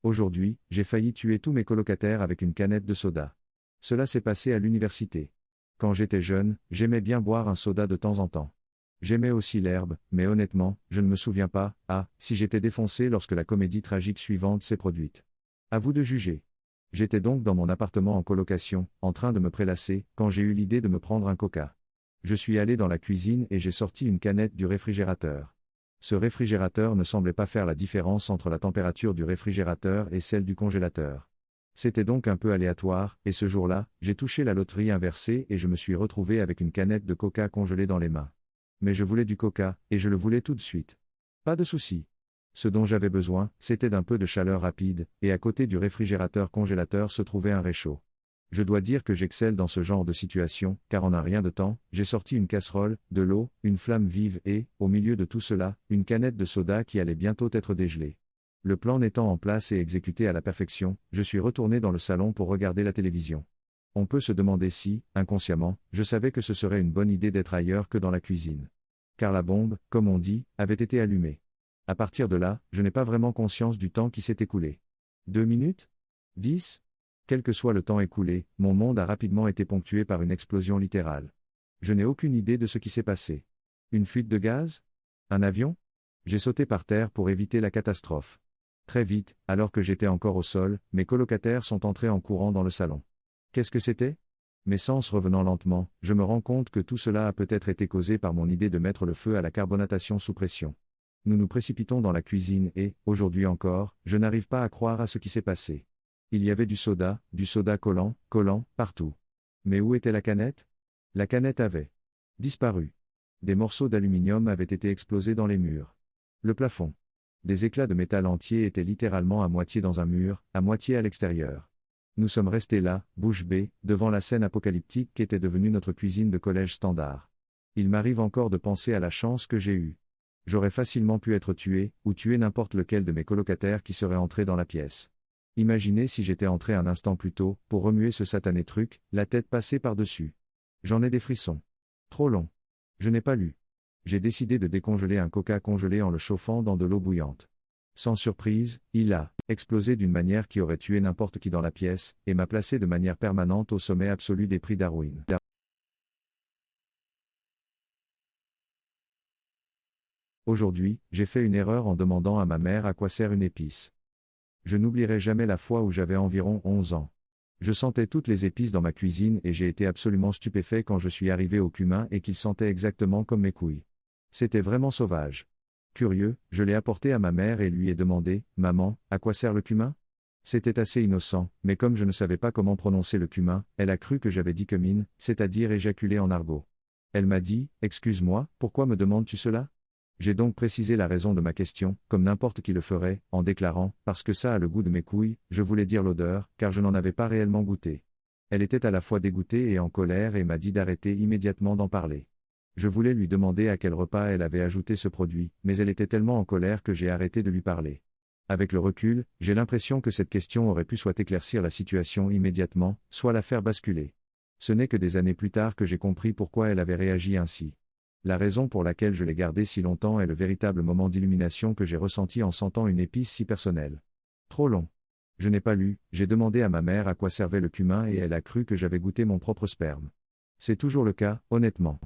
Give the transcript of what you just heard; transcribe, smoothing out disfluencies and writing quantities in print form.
Aujourd'hui, j'ai failli tuer tous mes colocataires avec une canette de soda. Cela s'est passé à l'université. Quand j'étais jeune, j'aimais bien boire un soda de temps en temps. J'aimais aussi l'herbe, mais honnêtement, je ne me souviens pas, si j'étais défoncé lorsque la comédie tragique suivante s'est produite. À vous de juger. J'étais donc dans mon appartement en colocation, en train de me prélasser, quand j'ai eu l'idée de me prendre un coca. Je suis allé dans la cuisine et j'ai sorti une canette du réfrigérateur. Ce réfrigérateur ne semblait pas faire la différence entre la température du réfrigérateur et celle du congélateur. C'était donc un peu aléatoire, et ce jour-là, j'ai touché la loterie inversée et je me suis retrouvé avec une canette de coca congelée dans les mains. Mais je voulais du coca, et je le voulais tout de suite. Pas de souci. Ce dont j'avais besoin, c'était d'un peu de chaleur rapide, et à côté du réfrigérateur congélateur se trouvait un réchaud. Je dois dire que j'excelle dans ce genre de situation, car en un rien de temps, j'ai sorti une casserole, de l'eau, une flamme vive et, au milieu de tout cela, une canette de soda qui allait bientôt être dégelée. Le plan n'étant en place et exécuté à la perfection, je suis retourné dans le salon pour regarder la télévision. On peut se demander si, inconsciemment, je savais que ce serait une bonne idée d'être ailleurs que dans la cuisine. Car la bombe, comme on dit, avait été allumée. À partir de là, je n'ai pas vraiment conscience du temps qui s'est écoulé. 2 minutes? 10? Quel que soit le temps écoulé, mon monde a rapidement été ponctué par une explosion littérale. Je n'ai aucune idée de ce qui s'est passé. Une fuite de gaz? Un avion? J'ai sauté par terre pour éviter la catastrophe. Très vite, alors que j'étais encore au sol, mes colocataires sont entrés en courant dans le salon. Qu'est-ce que c'était? Mes sens revenant lentement, je me rends compte que tout cela a peut-être été causé par mon idée de mettre le feu à la carbonatation sous pression. Nous nous précipitons dans la cuisine et, aujourd'hui encore, je n'arrive pas à croire à ce qui s'est passé. Il y avait du soda collant, partout. Mais où était la canette? La canette avait disparu. Des morceaux d'aluminium avaient été explosés dans les murs. Le plafond. Des éclats de métal entiers étaient littéralement à moitié dans un mur, à moitié à l'extérieur. Nous sommes restés là, bouche bée, devant la scène apocalyptique qu'était devenue notre cuisine de collège standard. Il m'arrive encore de penser à la chance que j'ai eue. J'aurais facilement pu être tué, ou tuer n'importe lequel de mes colocataires qui serait entré dans la pièce. Imaginez si j'étais entré un instant plus tôt, pour remuer ce satané truc, la tête passée par-dessus. J'en ai des frissons. Trop long. Je n'ai pas lu. J'ai décidé de décongeler un coca congelé en le chauffant dans de l'eau bouillante. Sans surprise, il a explosé d'une manière qui aurait tué n'importe qui dans la pièce, et m'a placé de manière permanente au sommet absolu des prix Darwin. Aujourd'hui, j'ai fait une erreur en demandant à ma mère à quoi sert une épice. Je n'oublierai jamais la fois où j'avais environ 11 ans. Je sentais toutes les épices dans ma cuisine et j'ai été absolument stupéfait quand je suis arrivé au cumin et qu'il sentait exactement comme mes couilles. C'était vraiment sauvage. Curieux, je l'ai apporté à ma mère et lui ai demandé, « Maman, à quoi sert le cumin ?» C'était assez innocent, mais comme je ne savais pas comment prononcer le cumin, elle a cru que j'avais dit cumine, c'est-à-dire éjaculé en argot. Elle m'a dit, « Excuse-moi, pourquoi me demandes-tu cela ?» J'ai donc précisé la raison de ma question, comme n'importe qui le ferait, en déclarant, parce que ça a le goût de mes couilles, je voulais dire l'odeur, car je n'en avais pas réellement goûté. Elle était à la fois dégoûtée et en colère et m'a dit d'arrêter immédiatement d'en parler. Je voulais lui demander à quel repas elle avait ajouté ce produit, mais elle était tellement en colère que j'ai arrêté de lui parler. Avec le recul, j'ai l'impression que cette question aurait pu soit éclaircir la situation immédiatement, soit la faire basculer. Ce n'est que des années plus tard que j'ai compris pourquoi elle avait réagi ainsi. La raison pour laquelle je l'ai gardé si longtemps est le véritable moment d'illumination que j'ai ressenti en sentant une épice si personnelle. Trop long. Je n'ai pas lu, j'ai demandé à ma mère à quoi servait le cumin et elle a cru que j'avais goûté mon propre sperme. C'est toujours le cas, honnêtement.